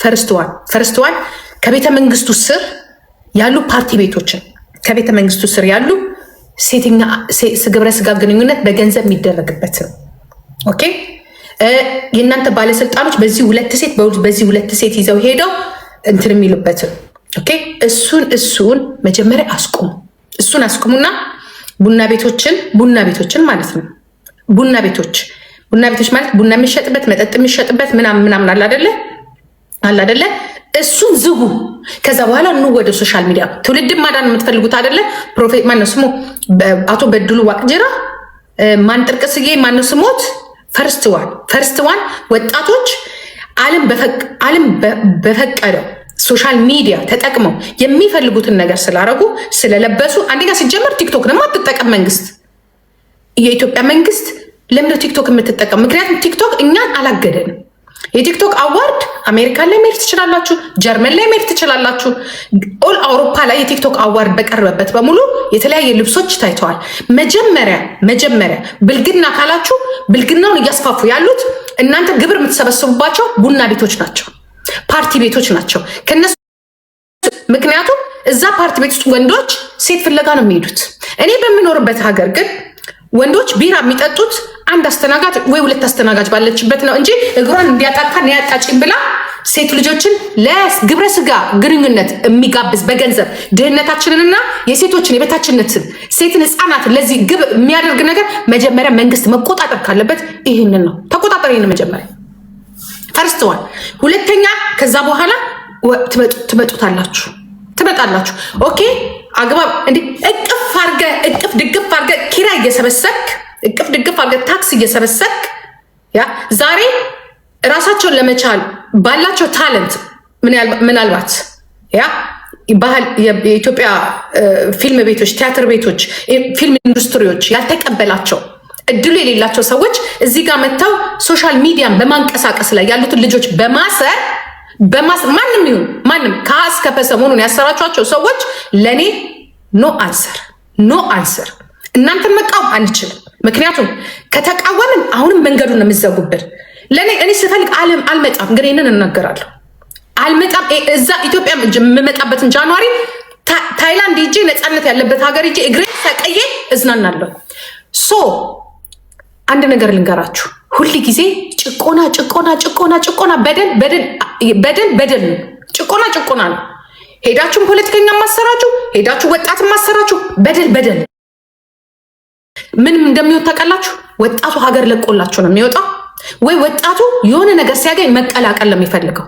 ፈርስትዋን ከቤተ መንግስቱ ስር ያሉ ፓርቲ ቤቶችን ከቤተ መንግስቱ ስር ያሉ ሴተኛ ግብረ ስጋ ግንኙነት በገንዘብ የሚደረግበት ነው። ኦኬ የእናንተ ባለስልጣኖች በዚህ ሁለት ሴት ይዘው ሄደው እንትን የሚሉበት ኦኬ እሱን መጀመሪያ አስቁሙ። እሱን አስቁሙና ቡና ቤቶችን ማለት ነው። ቡና ቤቶች ማለት ቡና የሚሸጥበት መጠጥ የሚሸጥበት ምናምን አለ አይደለ? እሱን ዝጉ። ከዛ በኋላ ኑ ወደ ሶሻል ሚዲያ። ትውልድን ማዳን የምትፈልጉት አይደለ? ፕሮፌት ማነው ስሙ? አቶ በድሉ ዋቅጅራ፣ ማን ጥርቅስዬ፣ ማነው ስሞት? ፈርስትዋን ወጣቶች ዓለም በፈቀደው ሶሻል ሚዲያ ተጠቅመው የሚፈልጉትን ነገር ስላረጉ ስለለበሱ፣ አንደኛ ሲጀመር ቲክቶክ ደግሞ አትጠቀም መንግስት። የኢትዮጵያ መንግስት ለምንድነው ቲክቶክ የምትጠቀም? ምክንያቱም ቲክቶክ እኛን አላገደንም። የቲክቶክ አዋርድ አሜሪካን ላይ መሄድ ትችላላችሁ፣ ጀርመን ላይ መሄድ ትችላላችሁ። ኦል አውሮፓ ላይ የቲክቶክ አዋርድ በቀረበበት በሙሉ የተለያየ ልብሶች ታይተዋል። መጀመሪያ ብልግና ካላችሁ ብልግናውን እያስፋፉ ያሉት እናንተ ግብር የምትሰበስቡባቸው ቡና ቤቶች ናቸው፣ ፓርቲ ቤቶች ናቸው ከነሱ። ምክንያቱም እዛ ፓርቲ ቤት ውስጥ ወንዶች ሴት ፍለጋ ነው የሚሄዱት። እኔ በምኖርበት ሀገር ግን ወንዶች ቢራ የሚጠጡት አንድ አስተናጋጅ ወይ ሁለት አስተናጋጅ ባለችበት ነው እንጂ እግሯን እንዲያጣካን ያጣጭን ብላ ሴት ልጆችን ለግብረ ስጋ ግንኙነት የሚጋብዝ በገንዘብ ድህነታችንንና የሴቶችን የበታችነትን ሴትን ህፃናትን ለዚህ ግብ የሚያደርግ ነገር መጀመሪያ መንግስት መቆጣጠር ካለበት ይህንን ነው። ተቆጣጠር ይህን መጀመሪያ ፈርስትዋል። ሁለተኛ ከዛ በኋላ ትመጣላችሁ። ኦኬ አግባብ እንዲ እቅፍ ድግፍ አርገ ኪራይ እየሰበሰብክ እቅፍ ድግፍ አርገ ታክስ እየሰበሰብክ ያ ዛሬ ራሳቸውን ለመቻል ባላቸው ታለንት ምናልባት ያ ባህል የኢትዮጵያ ፊልም ቤቶች፣ ቲያትር ቤቶች፣ ፊልም ኢንዱስትሪዎች ያልተቀበላቸው እድሉ የሌላቸው ሰዎች እዚህ ጋር መጥተው ሶሻል ሚዲያን በማንቀሳቀስ ላይ ያሉትን ልጆች በማሰር ማንም ይሁን ማንም ከአስከፈ ሰሞኑን ያሰራቿቸው ሰዎች ለእኔ ኖ አንሰር። እናንተን መቃወም አንችልም። ምክንያቱም ከተቃወምን አሁንም መንገዱን ነው የምዘጉብን። እኔ ስፈልግ አልመጣም፣ ግን ይህንን እናገራለሁ። አልመጣም። እዛ ኢትዮጵያ የምመጣበትን ጃንዋሪ ታይላንድ ሂጄ ነፃነት ያለበት ሀገር ሂጄ እግሬ ሰቀዬ እዝናናለሁ። አንድ ነገር ልንገራችሁ። ሁል ጊዜ ጭቆና በደል ነው። ጭቆና ነው። ሄዳችሁም ፖለቲከኛ ማሰራችሁ፣ ሄዳችሁ ወጣት ማሰራችሁ፣ በደል ምንም እንደሚወጣ ታውቃላችሁ። ወጣቱ ሀገር ለቆላችሁ ነው የሚወጣው፣ ወይ ወጣቱ የሆነ ነገር ሲያገኝ መቀላቀል ለሚፈልገው።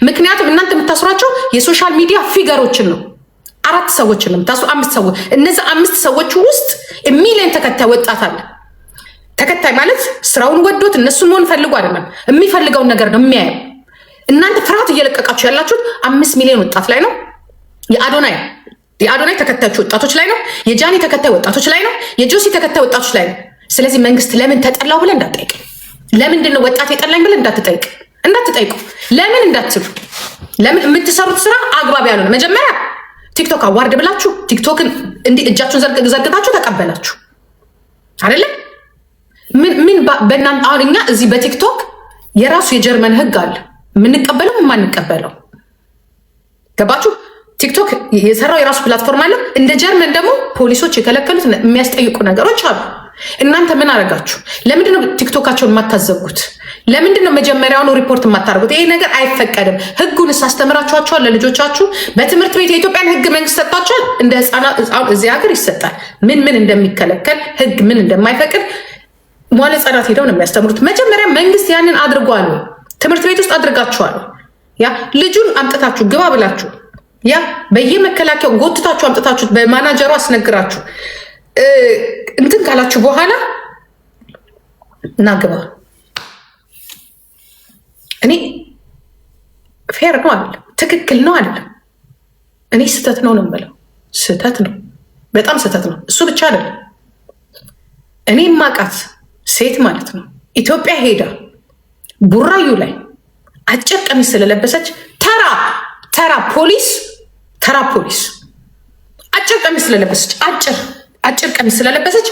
ምክንያቱም እናንተ የምታስሯቸው የሶሻል ሚዲያ ፊገሮችን ነው። 4 ሰዎችን ነው የምታስሩ፣ 5 ሰዎች። እነዚህ 5 ሰዎች ውስጥ ሚሊዮን ተከታይ ወጣት አለ። ተከታይ ማለት ስራውን ወዶት እነሱን መሆን ፈልጉ አይደለም፣ የሚፈልገውን ነገር ነው የሚያየው። እናንተ ፍርሃት እየለቀቃችሁ ያላችሁት 5 ሚሊዮን ወጣት ላይ ነው። የአዶናይ ተከታዮች ወጣቶች ላይ ነው። የጃኒ ተከታይ ወጣቶች ላይ ነው። የጆሲ ተከታይ ወጣቶች ላይ ነው። ስለዚህ መንግስት ለምን ተጠላው ብለን እንዳትጠይቅ፣ ለምንድን ነው ወጣት የጠላኝ ብለን እንዳትጠይቁ፣ ለምን እንዳትሉ፣ ለምን የምትሰሩት ስራ አግባብ ያልሆነ መጀመሪያ ቲክቶክ አዋርድ ብላችሁ ቲክቶክን እንዲህ እጃችሁን ዘርግታችሁ ተቀበላችሁ አይደለም? ምን በእናንተ አሁን እኛ እዚህ በቲክቶክ የራሱ የጀርመን ህግ አለ፣ የምንቀበለው የማንቀበለው። ገባችሁ? ቲክቶክ የሰራው የራሱ ፕላትፎርም አለ። እንደ ጀርመን ደግሞ ፖሊሶች የከለከሉት የሚያስጠይቁ ነገሮች አሉ። እናንተ ምን አረጋችሁ? ለምንድነው ቲክቶካቸውን የማታዘጉት? ለምንድነው መጀመሪያውኑ ሪፖርት የማታደርጉት? ይሄ ነገር አይፈቀድም። ህጉንስ አስተምራችኋቸዋል ለልጆቻችሁ? በትምህርት ቤት የኢትዮጵያን ህግ መንግስት ሰጥቷቸዋል። እንደ ህፃናት እዚህ ሀገር ይሰጣል። ምን እንደሚከለከል ህግ ምን እንደማይፈቅድ መዋለ ህጻናት ሄደው ነው የሚያስተምሩት። መጀመሪያ መንግስት ያንን አድርጓል። ትምህርት ቤት ውስጥ አድርጋችኋል። ያ ልጁን አምጥታችሁ ግባ ብላችሁ ያ በየመከላከያው ጎትታችሁ አምጥታችሁ በማናጀሩ አስነግራችሁ እንትን ካላችሁ በኋላ እናግባ። እኔ ፌር ነው አይደለም፣ ትክክል ነው አይደለም። እኔ ስህተት ነው የምለው፣ ስህተት ነው፣ በጣም ስህተት ነው። እሱ ብቻ አይደለም። እኔ ማቃት ሴት ማለት ነው ኢትዮጵያ ሄዳ ቡራዩ ላይ አጭር ቀሚስ ስለለበሰች ተራ ፖሊስ አጭር ቀሚስ ስለለበሰች አጭር ቀሚስ ስለለበሰች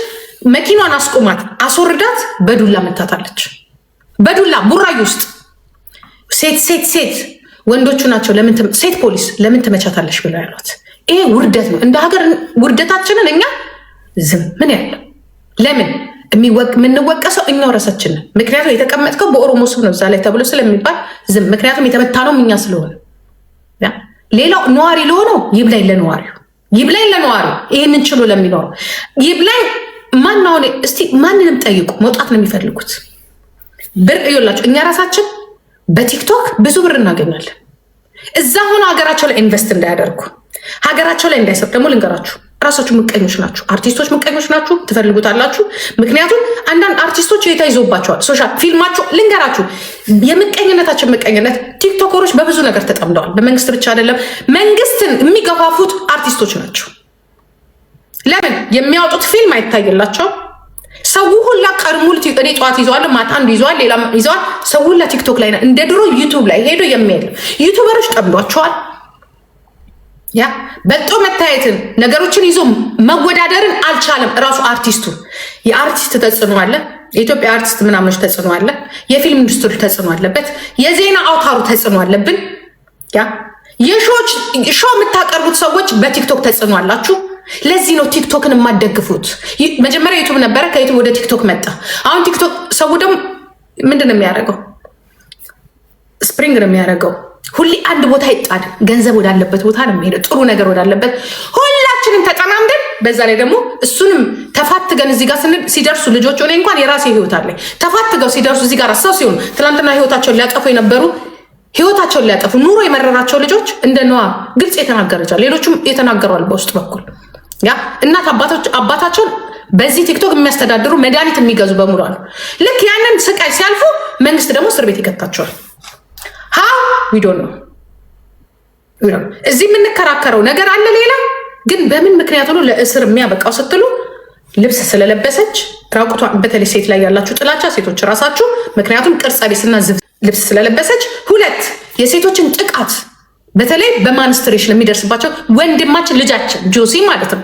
መኪናዋን አስቆማት፣ አስወርዳት፣ በዱላ መታታለች። በዱላ ቡራዩ ውስጥ ሴት ወንዶቹ ናቸው ሴት ፖሊስ ለምን ትመቻታለሽ ብለው ያሏት። ይሄ ውርደት ነው። እንደ ሀገር ውርደታችንን እኛ ዝም ምን ያለው ለምን የምንወቀሰው እኛው ራሳችንን። ምክንያቱም የተቀመጥከው በኦሮሞ ስም ነው እዛ ላይ ተብሎ ስለሚባል ዝም። ምክንያቱም የተመታ ነው እኛ ስለሆነ። ሌላው ነዋሪ ለሆነው ይብላኝ ለነዋሪው፣ ይብላኝ ለነዋሪው፣ ይህንን ችሎ ለሚኖረው ይብላኝ። ማናሆነ እስቲ ማንንም ጠይቁ። መውጣት ነው የሚፈልጉት። ብር እዮላቸው። እኛ ራሳችን በቲክቶክ ብዙ ብር እናገኛለን። እዛ ሆኖ ሀገራቸው ላይ ኢንቨስት እንዳያደርጉ ሀገራቸው ላይ እንዳይሰሩ ደግሞ ልንገራችሁ፣ ራሳችሁ ምቀኞች ናችሁ። አርቲስቶች ምቀኞች ናችሁ፣ ትፈልጉታላችሁ። ምክንያቱም አንዳንድ አርቲስቶች የተይዞባቸዋል። ሶሻል ፊልማቸው ልንገራችሁ፣ የምቀኝነታችን ምቀኝነት ቲክቶከሮች በብዙ ነገር ተጠምደዋል። በመንግስት ብቻ አይደለም፣ መንግስትን የሚገፋፉት አርቲስቶች ናቸው። ለምን የሚያወጡት ፊልም አይታይላቸው? ሰው ሁላ ቀድሙል እኔ ጠዋት ይዘዋል፣ ማታ አንዱ ይዘዋል፣ ሌላ ይዘዋል። ሰው ሁላ ቲክቶክ ላይ ነው። እንደ ድሮ ዩቱብ ላይ ሄዶ የሚሄድ ዩቱበሮች ጠምዷቸዋል። ያ በልጦ መታየትን ነገሮችን ይዞ መወዳደርን አልቻለም። እራሱ አርቲስቱ የአርቲስት ተጽዕኖ አለ። የኢትዮጵያ አርቲስት ምናምኖች ተጽዕኖ አለ። የፊልም ኢንዱስትሪ ተጽዕኖ አለበት። የዜና አውታሩ ተጽዕኖ አለብን። ያ ሾው የምታቀርቡት ሰዎች በቲክቶክ ተጽዕኖ አላችሁ። ለዚህ ነው ቲክቶክን የማደግፉት። መጀመሪያ ዩቱብ ነበረ፣ ከዩቱብ ወደ ቲክቶክ መጣ። አሁን ቲክቶክ ሰው ደግሞ ምንድን ነው የሚያደርገው? ስፕሪንግ ነው የሚያደርገው። ሁሌ አንድ ቦታ ይጣድ፣ ገንዘብ ወዳለበት ቦታ ነው የሚሄደው፣ ጥሩ ነገር ወዳለበት። ሁላችንም ተጠማምደን በዛ ላይ ደግሞ እሱንም ተፋትገን እዚህ ጋር ሲደርሱ ልጆች ሆነ እንኳን የራሴ ህይወት አለ። ተፋትገው ሲደርሱ እዚህ ጋር ሰው ሲሆኑ ትናንትና ህይወታቸውን ሊያጠፉ የነበሩ ህይወታቸውን ሊያጠፉ ኑሮ የመረራቸው ልጆች እንደ ነዋ ግልጽ የተናገረቻል። ሌሎቹም የተናገሯል በውስጥ በኩል ያ እናት አባታቸውን በዚህ ቲክቶክ የሚያስተዳድሩ መድኃኒት የሚገዙ በሙሉ አሉ። ልክ ያንን ስቃይ ሲያልፉ መንግስት ደግሞ እስር ቤት ይከታቸዋል። ሀው ዊዶን ነው እዚህ የምንከራከረው ነገር አለ። ሌላ ግን በምን ምክንያት ሆኖ ለእስር የሚያበቃው ስትሉ ልብስ ስለለበሰች ራቁቷን፣ በተለይ ሴት ላይ ያላችሁ ጥላቻ ሴቶች ራሳችሁ፣ ምክንያቱም ቅርጸ ቢስና ዝፍ ልብስ ስለለበሰች። ሁለት የሴቶችን ጥቃት በተለይ በማንስትሬሽን የሚደርስባቸው ወንድማችን ልጃችን ጆሲ ማለት ነው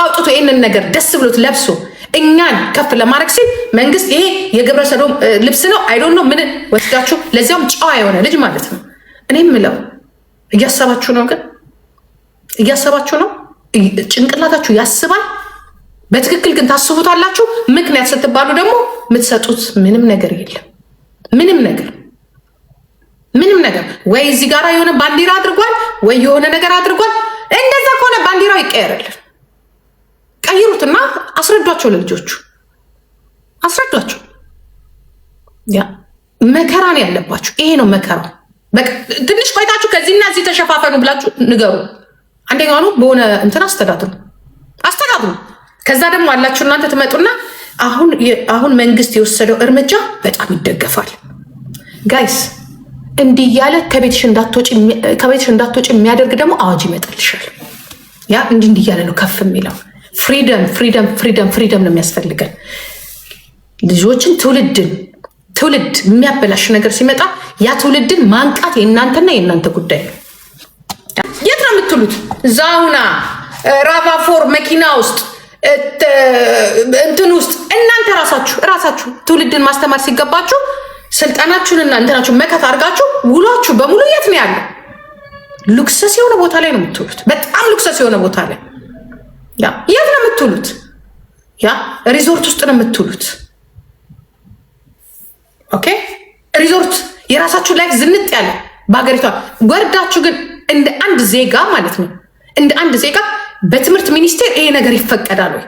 አውጥቶ ይህንን ነገር ደስ ብሎት ለብሶ እኛን ከፍ ለማድረግ ሲል መንግስት ይሄ የግብረ ሰዶም ልብስ ነው አይዶን ነው ምን ወስዳችሁ፣ ለዚያም ጨዋ የሆነ ልጅ ማለት ነው። እኔ ምለው እያሰባችሁ ነው፣ ግን እያሰባችሁ ነው። ጭንቅላታችሁ ያስባል በትክክል ግን ታስቡታላችሁ። ምክንያት ስትባሉ ደግሞ የምትሰጡት ምንም ነገር የለም። ምንም ነገር ወይ እዚህ ጋር የሆነ ባንዲራ አድርጓል ወይ የሆነ ነገር አድርጓል። እንደዛ ከሆነ ባንዲራው ይቀየርልን። ቀይሩትና አስረዷቸው፣ ለልጆቹ አስረዷቸው። ያ መከራን ያለባችሁ ይሄ ነው መከራው። ትንሽ ቆይታችሁ ከዚህና እዚህ ተሸፋፈኑ ብላችሁ ንገሩ። አንደኛው በሆነ እንትን አስተዳድሩ። ከዛ ደግሞ አላችሁ እናንተ ትመጡና አሁን መንግስት የወሰደው እርምጃ በጣም ይደገፋል ጋይስ። እንዲህ እያለ ከቤትሽ እንዳትወጪ የሚያደርግ ደግሞ አዋጅ ይመጣልሻል። ያ እንዲህ እያለ ነው ከፍ የሚለው። ፍሪደም ነው የሚያስፈልገን። ልጆችን ትውልድ የሚያበላሽ ነገር ሲመጣ ያ ትውልድን ማንቃት የእናንተና የእናንተ ጉዳይ ነው። የት ነው የምትሉት? ዛውና ራቫፎር መኪና ውስጥ እንትን ውስጥ እናንተ ራሳችሁ ትውልድን ማስተማር ሲገባችሁ ስልጣናችሁንና እንትናችሁን መከት አድርጋችሁ ውሏችሁ በሙሉ የት ነው ያለው? ሉክሰስ የሆነ ቦታ ላይ ነው የምትውሉት። በጣም ሉክሰስ የሆነ ቦታ ላይ የት ነው የምትውሉት? ያ ሪዞርት ውስጥ ነው የምትውሉት። ኦኬ ሪዞርት የራሳችሁ ላይፍ ዝንጥ ያለ በሀገሪቷ ወርዳችሁ ግን እንደ አንድ ዜጋ ማለት ነው እንደ አንድ ዜጋ በትምህርት ሚኒስቴር ይሄ ነገር ይፈቀዳል ወይ?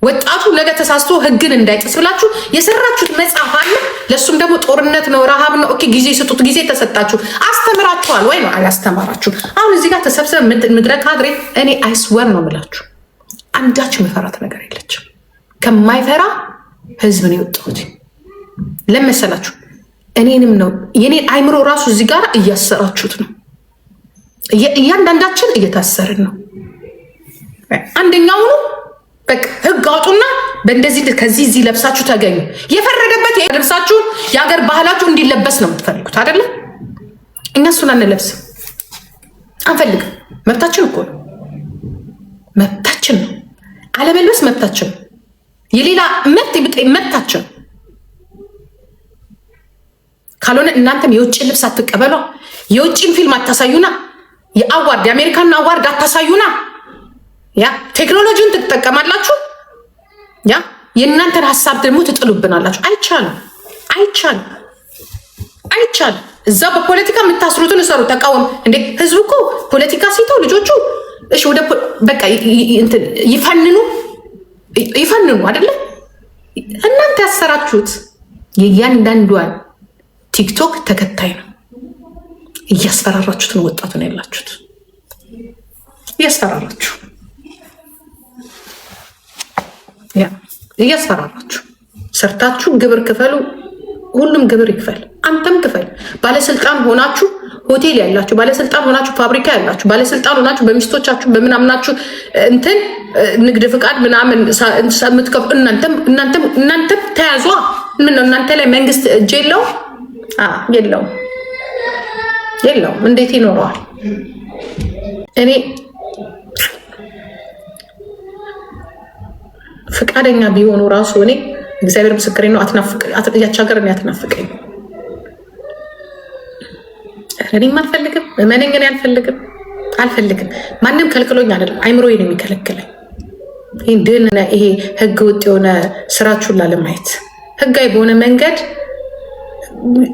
ወጣቱ ነገ ተሳስቶ ህግን እንዳይጥስ ብላችሁ የሰራችሁት መጽሐፍ አለ። ለሱም ደግሞ ጦርነት ነው ረሃብ ነው። ኦኬ ጊዜ ስጡት። ጊዜ ተሰጣችሁ። አስተምራችኋል ወይ ነው? አላስተማራችሁ። አሁን እዚህ ጋር ተሰብስበ ምድረ ካድሬ እኔ አይስወር ነው የምላችሁ አንዳች መፈራት ነገር የለችም። ከማይፈራ ህዝብ ነው የወጣሁት። ለመሰላችሁ እኔንም ነው የኔን አይምሮ ራሱ እዚህ ጋር እያሰራችሁት ነው። እያንዳንዳችን እየታሰርን ነው። አንደኛውኑ በቃ ህግ አውጡና በእንደዚህ ከዚህ እዚህ ለብሳችሁ ተገኙ። የፈረደበት ልብሳችሁን የሀገር ባህላችሁ እንዲለበስ ነው የምትፈልጉት አይደለም? እኛ እሱን አንለብስም፣ አንፈልግም። መብታችን እኮ ነው፣ መብታችን ነው። አለመልበስ መብታችን ነው። የሌላ መብት መብታችን። ካልሆነ እናንተም የውጭ ልብስ አትቀበሏ። የውጭን ፊልም አታሳዩና። የአዋርድ የአሜሪካን አዋርድ አታሳዩና። ያ ቴክኖሎጂውን ትጠቀማላችሁ። ያ የእናንተን ሀሳብ ደግሞ ትጥሉብናላችሁ። አይቻልም፣ አይቻልም፣ አይቻልም። እዛ በፖለቲካ የምታስሩትን እሰሩ፣ ተቃወም። እንዴ ህዝቡ እኮ ፖለቲካ ሲተው ልጆቹ እሺ ወደ በቃ ይፈንኑ አይደለ? እናንተ ያሰራችሁት የእያንዳንዷን ቲክቶክ ተከታይ ነው። እያስፈራራችሁት ነው ወጣቱን ያላችሁት፣ እያስፈራራችሁ እያስፈራራችሁ ሰርታችሁ ግብር ክፈሉ። ሁሉም ግብር ይክፈል፣ አንተም ክፈል። ባለስልጣን ሆናችሁ ሆቴል ያላችሁ፣ ባለስልጣን ሆናችሁ ፋብሪካ ያላችሁ፣ ባለስልጣን ሆናችሁ በሚስቶቻችሁ በምናምናችሁ እንትን ንግድ ፍቃድ ምናምን የምትከፍሉ እናንተም ተያዟ። ምን ነው እናንተ ላይ መንግስት እጅ የለው? የለውም። እንዴት ይኖረዋል? እኔ ፍቃደኛ ቢሆኑ ራሱ እኔ እግዚአብሔር ምስክሬ ነው ያች ሀገር እኔ አትናፍቀኝ። እኔም አልፈልግም፣ እመነኝ፣ እኔ አልፈልግም። ማንም ከልክሎኝ አይደለም፣ አይምሮዬ ነው የሚከለክለኝ። ይሄ ህገ ወጥ የሆነ ስራችሁን ላለማየት ህጋዊ በሆነ መንገድ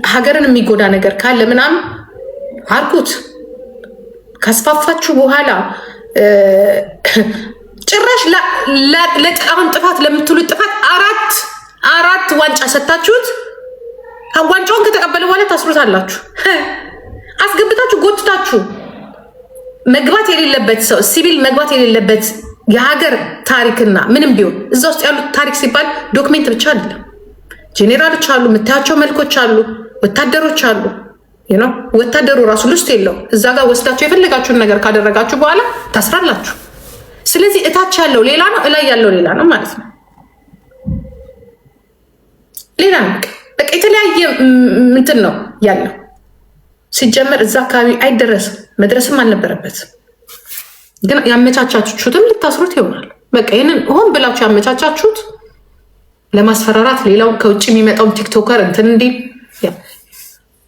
ሀገርን የሚጎዳ ነገር ካለ ምናምን አርጉት። ካስፋፋችሁ በኋላ ጭራሽ አሁን ጥፋት ለምትሉት ጥፋት አራት ዋንጫ ሰታችሁት፣ ዋንጫውን ከተቀበለ በኋላ ታስሩታላችሁ። አስገብታችሁ ጎትታችሁ መግባት የሌለበት ሰው ሲቪል መግባት የሌለበት የሀገር ታሪክና ምንም ቢሆን እዛ ውስጥ ያሉት ታሪክ ሲባል ዶክሜንት ብቻ አይደለም። ጄኔራሎች አሉ፣ የምታያቸው መልኮች አሉ፣ ወታደሮች አሉ። ወታደሩ ራሱ ልስት የለው። እዛ ጋር ወስዳችሁ የፈለጋችሁን ነገር ካደረጋችሁ በኋላ ታስራላችሁ። ስለዚህ እታች ያለው ሌላ ነው፣ እላይ ያለው ሌላ ነው ማለት ነው። ሌላ ነው በቃ የተለያየ እንትን ነው ያለው። ሲጀመር እዛ አካባቢ አይደረስም፣ መድረስም አልነበረበትም። ግን ያመቻቻችሁትም ልታስሩት ይሆናል። በቃ ይህንን ሆን ብላችሁ ያመቻቻችሁት ለማስፈራራት ሌላው ከውጭ የሚመጣውን ቲክቶከር እንትን እንዲህ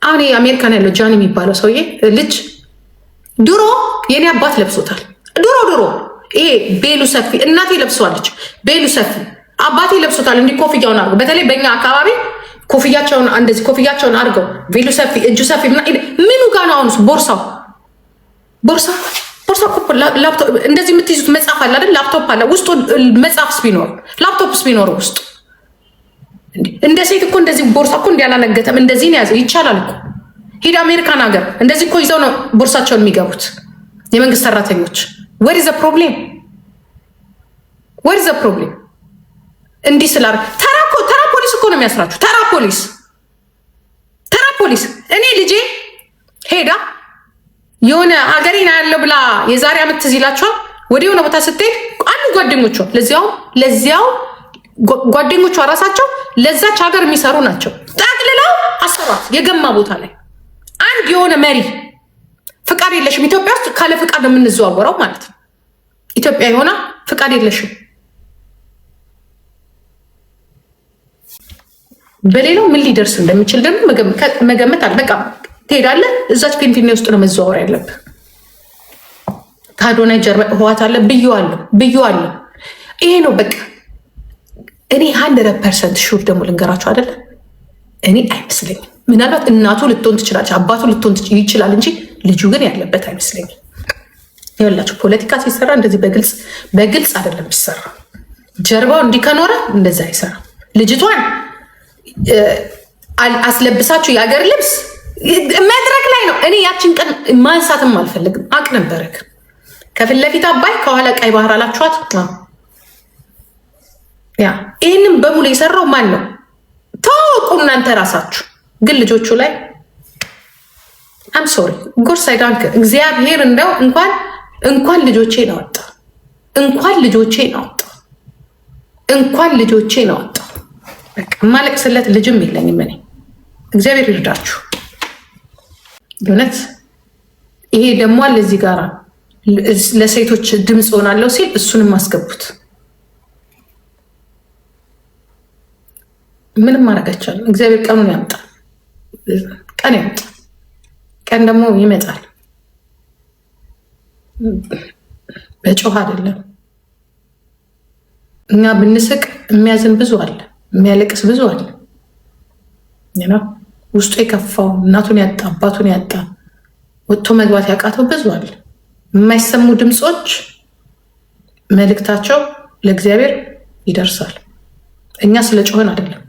አሁን አሜሪካን ያለው ጃን የሚባለው ሰውዬ ልጅ ድሮ የኔ አባት ለብሶታል። ድሮ ይሄ ቤሉ ሰፊ እናቴ ለብሰዋለች። ቤሉ ሰፊ አባቴ ለብሶታል። እንዲህ ኮፍያውን አድርገው በተለይ በእኛ አካባቢ ኮፍያቸውን አድርገው ቤሉ ሰፊ እጁ ሰፊ ምኑ ጋ ነው አሁን ቦርሳ ላፕቶፕ እንደዚህ የምትይዙት መጽሐፍ አለ አይደል? ላፕቶፕ አለ ውስጡ መጽሐፍስ ቢኖር ላፕቶፕስ ቢኖር ውስጡ እንደ ሴት እኮ እንደዚህ ቦርሳ እኮ እንዲያላነገተም እንደዚህ ያዘ ይቻላል እኮ። ሂድ አሜሪካን ሀገር እንደዚህ እኮ ይዘው ነው ቦርሳቸውን የሚገቡት የመንግስት ሰራተኞች። ወር ዘ ፕሮብሌም እንዲህ ስላር ተራ ፖሊስ እኮ ነው የሚያስራችሁ። ተራ ፖሊስ እኔ ልጄ ሄዳ የሆነ ሀገሬን ያለው ብላ የዛሬ ዓመት ትዝ ይላችኋል። ወደ የሆነ ቦታ ስትሄድ አንድ ጓደኞቿ ለዚያው ጓደኞቿ ራሳቸው ለዛች ሀገር የሚሰሩ ናቸው። ጠቅልለው አሰሯት። የገማ ቦታ ላይ አንድ የሆነ መሪ ፍቃድ የለሽም። ኢትዮጵያ ውስጥ ካለ ፍቃድ ነው የምንዘዋወረው ማለት ነው። ኢትዮጵያ የሆነ ፍቃድ የለሽም። በሌላው ምን ሊደርስ እንደሚችል ደግሞ መገመት አለ። በቃ ትሄዳለህ፣ እዛች ፊንፊኔ ውስጥ ነው መዘዋወር ያለብህ። ከአዶናይ ጀርባ ህዋት አለ ብዬዋለሁ። ይሄ ነው በቃ። እኔ 100% ሹር ደግሞ ልንገራችሁ አይደለ፣ እኔ አይመስለኝም። ምናልባት እናቱ ልትሆን ትችላለች፣ አባቱ ልትሆን ይችላል እንጂ ልጁ ግን ያለበት አይመስለኝም። ይኸውላችሁ ፖለቲካ ሲሰራ እንደዚህ በግልጽ አይደለም የሚሰራ። ጀርባው እንዲህ ከኖረ እንደዛ አይሰራም። ልጅቷን አስለብሳችሁ የሀገር ልብስ መድረክ ላይ ነው። እኔ ያችን ቀን ማንሳትም አልፈልግም። አቅ ነበረክ ከፊት ለፊት አባይ ከኋላ ቀይ ባህር አላችኋት። ይህንም በሙሉ የሰራው ማን ነው? ታወቁ እናንተ ራሳችሁ። ግን ልጆቹ ላይ አም ሶሪ ጎርስ አይዳንክ እግዚአብሔር እንደው እንኳን ልጆቼ ነው ወጣ እንኳን ልጆቼ ነው ወጣ። ማለቅስለት ልጅም የለኝም እኔ። እግዚአብሔር ይርዳችሁ እውነት። ይሄ ደግሞ ለዚህ ጋር ለሴቶች ድምፅ ሆናለሁ ሲል እሱንም አስገቡት። ምንም ማድረግ አይቻልም። እግዚአብሔር ቀኑን ያምጣ። ቀን ያምጣ። ቀን ደግሞ ይመጣል። በጮህ አይደለም። እኛ ብንስቅ የሚያዝን ብዙ አለ፣ የሚያለቅስ ብዙ አለ። ውስጡ የከፋው እናቱን ያጣ አባቱን ያጣ ወጥቶ መግባት ያቃተው ብዙ አለ። የማይሰሙ ድምፆች መልእክታቸው ለእግዚአብሔር ይደርሳል። እኛ ስለ ጮህን አይደለም።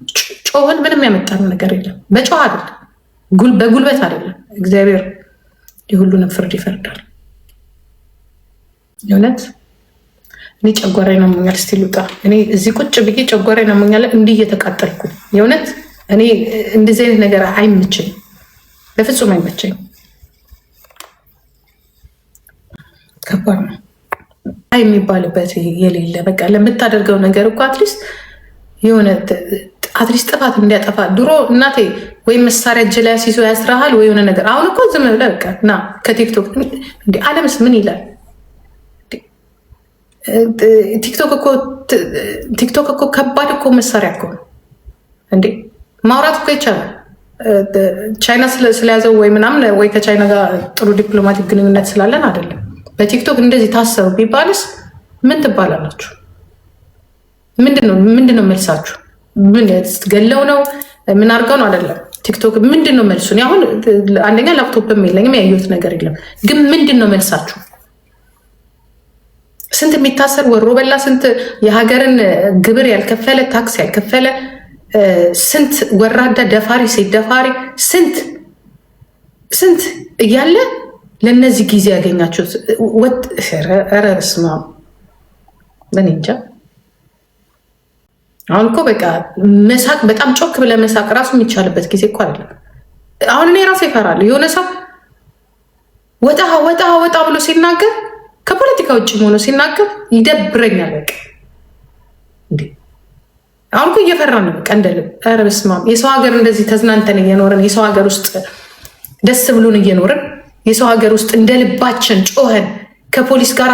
ጮህን ምንም ያመጣነው ነገር የለም። በጮህ አይደለም፣ በጉልበት አይደለም። እግዚአብሔር የሁሉንም ፍርድ ይፈርዳል። የእውነት እኔ ጨጓራዬ ነው ያመኛል። እስቲ ልውጣ። እኔ እዚህ ቁጭ ብዬ ጨጓራዬ ነው ያመኛል። እንዲህ እየተቃጠልኩ የእውነት እኔ እንደዚህ አይነት ነገር አይመቸኝ፣ በፍጹም አይመቸኝ። ከባድ ነው የሚባልበት የሌለ በቃ ለምታደርገው ነገር እኮ አትሊስት የሆነ አትሊስት ጥፋት እንዲያጠፋ ድሮ እናቴ ወይም መሳሪያ እጅ ላይ ሲይዞ ያስራሃል ወይ የሆነ ነገር። አሁን እኮ ዝም ብለህ በቃ ና ከቲክቶክ እንደ አለምስ ምን ይላል? ቲክቶክ እኮ ከባድ እኮ መሳሪያ እኮ ነው እንዴ! ማውራት እኮ ይቻላል። ቻይና ስለያዘው ወይ ምናምን ወይ ከቻይና ጋር ጥሩ ዲፕሎማቲክ ግንኙነት ስላለን አይደለም። በቲክቶክ እንደዚህ ታሰሩ ቢባልስ ምን ትባላላችሁ? ምንድነው መልሳችሁ? ምን ገለው ነው? ምን አድርገው ነው? አይደለም ቲክቶክ ምንድነው መልሱ? አሁን አንደኛ ላፕቶፕም የለኝም ያየሁት ነገር የለም። ግን ምንድነው መልሳችሁ? ስንት የሚታሰር ወሮ በላ፣ ስንት የሀገርን ግብር ያልከፈለ ታክስ ያልከፈለ፣ ስንት ወራዳ ደፋሪ ሴት ደፋሪ፣ ስንት እያለ ለእነዚህ ጊዜ ያገኛችሁት ወጥ ረስማ ምን እንጃ። አሁን እኮ በቃ መሳቅ በጣም ጮክ ብለህ መሳቅ ራሱ የሚቻልበት ጊዜ እኮ አይደለም። አሁን እኔ ራሴ እፈራለሁ። የሆነ ሰው ወጣ ብሎ ሲናገር ከፖለቲካ ውጭ ሆኖ ሲናገር ይደብረኛል። በቃ እንዴ አሁን እኮ እየፈራን ነው። በቃ እንደልብ ኧረ በስመ አብ። የሰው ሀገር እንደዚህ ተዝናንተን እየኖርን የሰው ሀገር ውስጥ ደስ ብሎን እየኖርን የሰው ሀገር ውስጥ እንደ ልባችን ጮኸን ከፖሊስ ጋር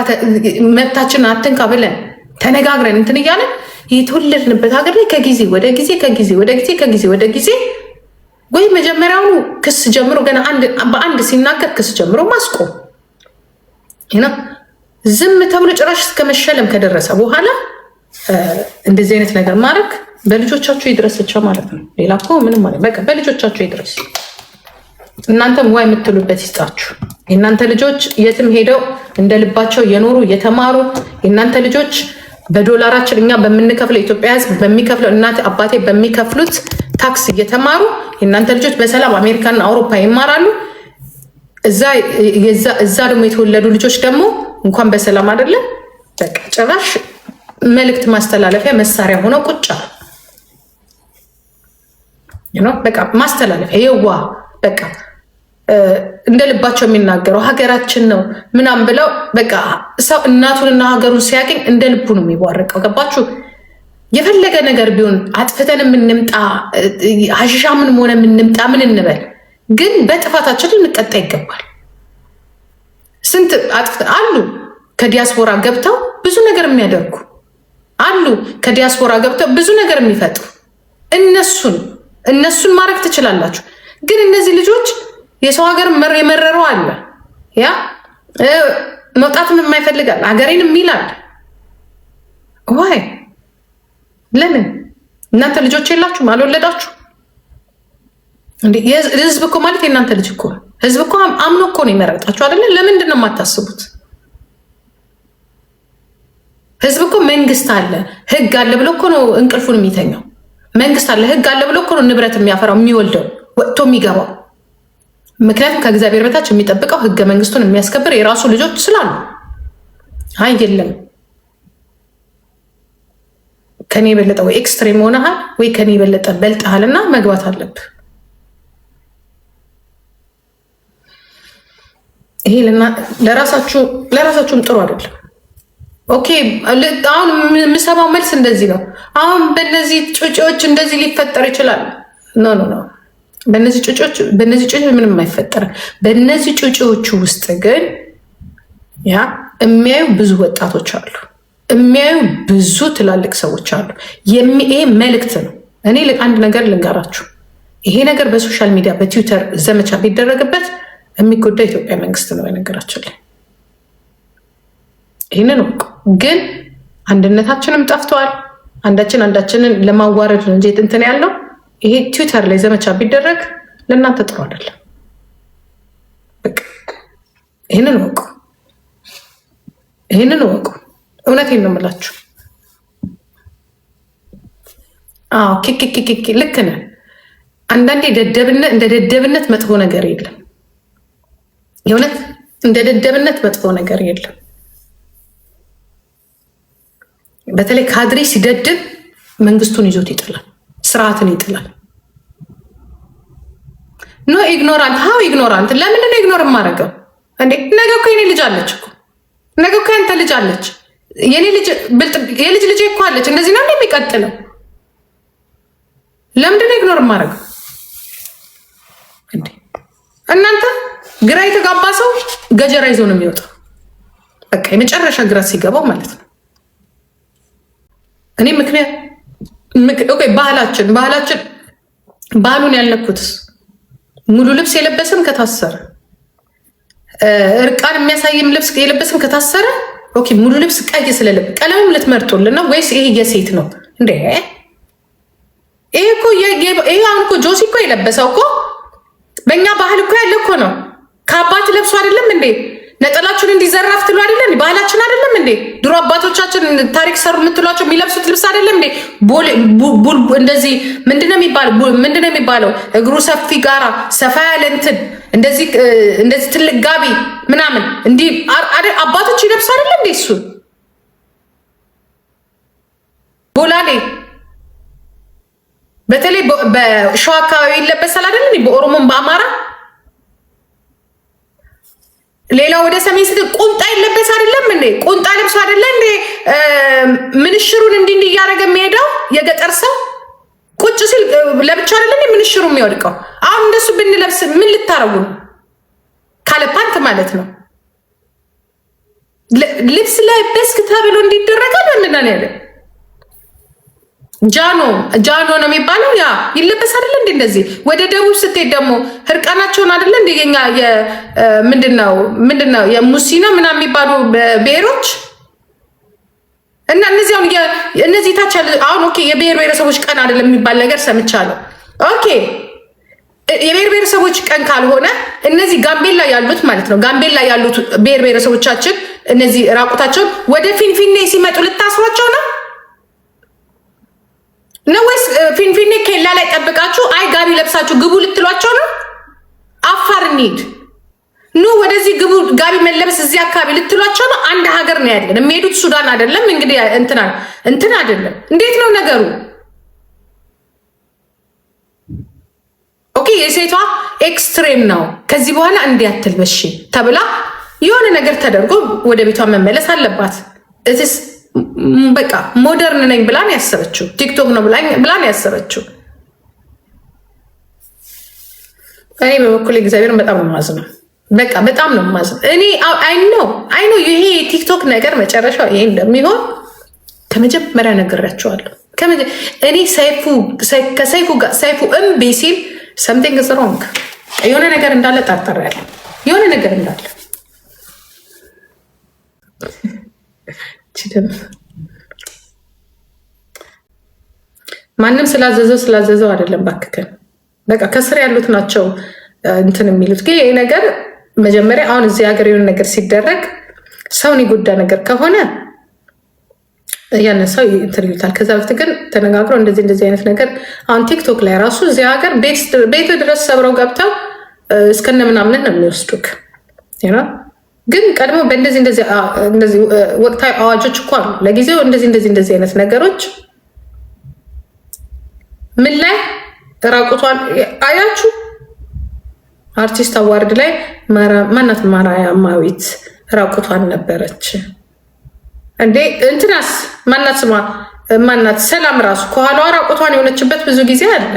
መብታችንን አትንካ ብለን ተነጋግረን እንትን እያለን የተወለድንበት ሀገር ላይ ከጊዜ ወደ ጊዜ ወይ መጀመሪያውኑ ክስ ጀምሮ ገና በአንድ ሲናገር ክስ ጀምሮ ማስቆም ዝም ተብሎ ጭራሽ እስከ መሸለም ከደረሰ በኋላ እንደዚህ አይነት ነገር ማድረግ በልጆቻቸው ይድረስቸው ማለት ነው። ሌላ እኮ ምንም ማለት በቃ በልጆቻቸው ይድረስ። እናንተም ዋ የምትሉበት ይስጣችሁ። የእናንተ ልጆች የትም ሄደው እንደ ልባቸው የኖሩ የተማሩ የእናንተ ልጆች በዶላራችን እኛ በምንከፍለው ኢትዮጵያ ሕዝብ በሚከፍለው እናት አባቴ በሚከፍሉት ታክስ እየተማሩ የእናንተ ልጆች በሰላም አሜሪካና አውሮፓ ይማራሉ። እዛ ደግሞ የተወለዱ ልጆች ደግሞ እንኳን በሰላም አይደለም በቃ ጭራሽ መልእክት ማስተላለፊያ መሳሪያ ሆነው ቁጭ በቃ ማስተላለፊያ የዋ በቃ እንደ ልባቸው የሚናገረው ሀገራችን ነው ምናምን ብለው በቃ ሰው እናቱንና ሀገሩን ሲያገኝ እንደ ልቡ ነው የሚዋረቀው። ገባችሁ? የፈለገ ነገር ቢሆን አጥፍተን የምንምጣ ሀሽሻ ምንም ሆነ የምንምጣ ምን እንበል፣ ግን በጥፋታችን ልንቀጣ ይገባል። ስንት አጥፍተን አሉ ከዲያስፖራ ገብተው ብዙ ነገር የሚያደርጉ አሉ። ከዲያስፖራ ገብተው ብዙ ነገር የሚፈጥሩ እነሱን ማድረግ ትችላላችሁ። ግን እነዚህ ልጆች የሰው ሀገር የመረረው አለ ያ መውጣትም የማይፈልጋል ሀገሬንም ይላል። ዋይ ለምን እናንተ ልጆች የላችሁም? አልወለዳችሁ እንዴ? ህዝብ እኮ ማለት የእናንተ ልጅ እኮ ህዝብ እኮ አምኖ እኮ ነው የመረጣችሁ አይደለ? ለምንድን ነው የማታስቡት? ህዝብ እኮ መንግስት አለ ህግ አለ ብሎ እኮ ነው እንቅልፉን የሚተኛው። መንግስት አለ ህግ አለ ብሎ እኮ ነው ንብረት የሚያፈራው የሚወልደው ወጥቶ የሚገባው። ምክንያቱም ከእግዚአብሔር በታች የሚጠብቀው ህገ መንግስቱን የሚያስከብር የራሱ ልጆች ስላሉ። አይ የለም ከኔ የበለጠ ወይ ኤክስትሪም ሆነሃል ወይ ከኔ የበለጠ በልጠሃል እና መግባት አለብህ። ይሄ ለራሳችሁም ጥሩ አይደለም። ኦኬ አሁን የምሰማው መልስ እንደዚህ ነው። አሁን በእነዚህ ጩጬዎች እንደዚህ ሊፈጠር ይችላል። ኖ በእነዚህ ጩጬዎች ምንም አይፈጠርም። በእነዚህ ጩጬዎቹ ውስጥ ግን ያ የሚያዩ ብዙ ወጣቶች አሉ፣ የሚያዩ ብዙ ትላልቅ ሰዎች አሉ። ይሄ መልእክት ነው። እኔ አንድ ነገር ልንገራችሁ፣ ይሄ ነገር በሶሻል ሚዲያ በትዊተር ዘመቻ ቢደረግበት የሚጎዳ ኢትዮጵያ መንግስት ነው። ነገራችን ላይ ይህንን ወቁ። ግን አንድነታችንም ጠፍተዋል። አንዳችንን ለማዋረድ ነው እንጂ እንትን ያለው ይሄ ትዊተር ላይ ዘመቻ ቢደረግ ለእናንተ ጥሩ አይደለም። ይህንን ወቁ። እውነቴን ነው የምላችሁ። ኪኪኪኪ ልክ ነህ። አንዳንዴ እንደ ደደብነት መጥፎ ነገር የለም። የእውነት እንደ ደደብነት መጥፎ ነገር የለም። በተለይ ካድሬ ሲደድብ መንግስቱን ይዞት ይጥላል፣ ስርዓትን ይጥላል። ኖ ኢግኖራንት ሀው ኢግኖራንት ለምንድን ነው ኢግኖር የማደርገው እንዴ? ነገ እኮ የኔ ልጅ አለች እኮ ነገ እኮ ያንተ ልጅ አለች። የልጅ ልጅ እኮ አለች። እንደዚህ ነው የሚቀጥለው። ለምንድን ነው ኢግኖር የማደርገው እንዴ? እናንተ ግራ የተጋባ ሰው ገጀራ ይዞ ነው የሚወጣው። በቃ የመጨረሻ ግራ ሲገባው ማለት ነው። እኔ ምክንያት ባህሉን ያልነኩትስ ሙሉ ልብስ የለበስም ከታሰረ እርቃን የሚያሳይም ልብስ የለበስም ከታሰረ ኦኬ፣ ሙሉ ልብስ ቀይ ስለለብ ቀለምም ልትመርጦልን ነው ወይስ ይሄ የሴት ነው እንዴ? ይሄ አሁን እኮ ጆሲ እኮ የለበሰው እኮ በእኛ ባህል እኮ ያለ እኮ ነው። ከአባት ለብሶ አይደለም እንዴ? ነጠላችሁን እንዲዘራፍ ትሉ አይደለም? ባህላችን አይደለም እንዴ? ድሮ አባቶቻችን ታሪክ ሰሩ የምትሏቸው የሚለብሱት ልብስ አይደለም እንዴ? እንደዚህ ምንድነው የሚባለው? እግሩ ሰፊ ጋራ ሰፋ ያለ እንትን እንደዚህ ትልቅ ጋቢ ምናምን እንዲህ አባቶች ይለብሱ አይደለም እንዴ? እሱ ቦላሌ በተለይ በሸዋ አካባቢ ይለበሳል አይደለም? በኦሮሞም በአማራ ሌላ ወደ ሰሜን ስትል ቁምጣ ይለበስ አይደለም እንዴ? ቁምጣ ልብሱ አይደለ እንዴ? ምንሽሩን እንዲህ እያደረገ የሚሄደው የገጠር ሰው ቁጭ ሲል ለብቻ አይደለ እንዴ ምንሽሩ የሚወድቀው? አሁን እንደሱ ብንለብስ ምን ልታረጉ ነው? ካለ ፓንት ማለት ነው። ልብስ ለበስክ ተብሎ እንዲደረጋል ምንድን ነው ያለ? ጃኖ ነው የሚባለው። ያ ይለበስ አይደለ እንዴ? እንደዚህ ወደ ደቡብ ስትሄድ ደግሞ እርቃናቸውን አይደለ እንዴ? የኛ ምንድነው የሙሲ ነው ምናምን የሚባሉ ብሔሮች እና እነዚህ ታች አሁን ኦኬ፣ የብሔር ብሔረሰቦች ቀን አይደለም የሚባል ነገር ሰምቻለሁ። ኦኬ፣ የብሔር ብሔረሰቦች ቀን ካልሆነ እነዚህ ጋምቤላ ያሉት ማለት ነው፣ ጋምቤላ ያሉት ብሔር ብሔረሰቦቻችን እነዚህ ራቁታቸውን ወደ ፊንፊኔ ሲመጡ ልታስሯቸው ነው ወይስ ፊንፊኔ ኬላ ላይ ጠብቃችሁ አይ ጋቢ ለብሳችሁ ግቡ ልትሏቸው ነው? አፋር እንሂድ ኑ ወደዚህ ግቡ ጋቢ መለበስ እዚህ አካባቢ ልትሏቸው ነው? አንድ ሀገር ነው ያለን። የሚሄዱት ሱዳን አይደለም እንግዲህ እንትን አይደለም። እንዴት ነው ነገሩ? ኦኬ፣ የሴቷ ኤክስትሬም ነው። ከዚህ በኋላ እንዲያትልበሽ ተብላ የሆነ ነገር ተደርጎ ወደ ቤቷ መመለስ አለባት። በቃ ሞደርን ነኝ ብላን ያሰበችው ቲክቶክ ነው ብላን ያሰበችው። እኔ በበኩሌ እግዚአብሔርን በጣም ነው የማዝነው። በቃ በጣም ነው የማዝነው። እኔ አይ ኖ ይሄ ቲክቶክ ነገር መጨረሻው ይሄ እንደሚሆን ከመጀመሪያ ነግሬያቸዋለሁ። እኔ ከሰይፉ ጋር ሰይፉ እምቢ ሲል something is wrong፣ የሆነ ነገር እንዳለ ጠርጥሬያለሁ። የሆነ ነገር እንዳለ ማንም ስላዘዘው አይደለም። ባክከን በቃ ከስር ያሉት ናቸው እንትን የሚሉት። ግን ይሄ ነገር መጀመሪያ አሁን እዚህ ሀገር የሆነ ነገር ሲደረግ ሰውን የጎዳ ነገር ከሆነ ያንን ሰው እንትን ይሉታል። ከዛ በፊት ግን ተነጋግረው እንደዚህ አይነት ነገር አሁን ቲክቶክ ላይ ራሱ እዚህ ሀገር ቤት ድረስ ሰብረው ገብተው እስከነ ምናምን ነው የሚወስዱክ። ግን ቀድሞ እንደዚህ ወቅታዊ አዋጆች እኮ አሉ። ለጊዜው እንደዚህ አይነት ነገሮች ምን ላይ ራቁቷን አያችሁ? አርቲስት አዋርድ ላይ ማናት ማራያማዊት ራቁቷን ነበረች እንዴ? እንትናስ ማናት ስሟ ማናት? ሰላም ራሱ ከኋላዋ ራቁቷን የሆነችበት ብዙ ጊዜ አለ።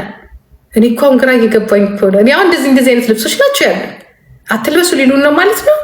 እኔ እኮ ግራ እየገባኝ እኮ ነው። እኔ አሁን እንደዚህ አይነት ልብሶች ናቸው ያሉ። አትልበሱ ሊሉን ነው ማለት ነው።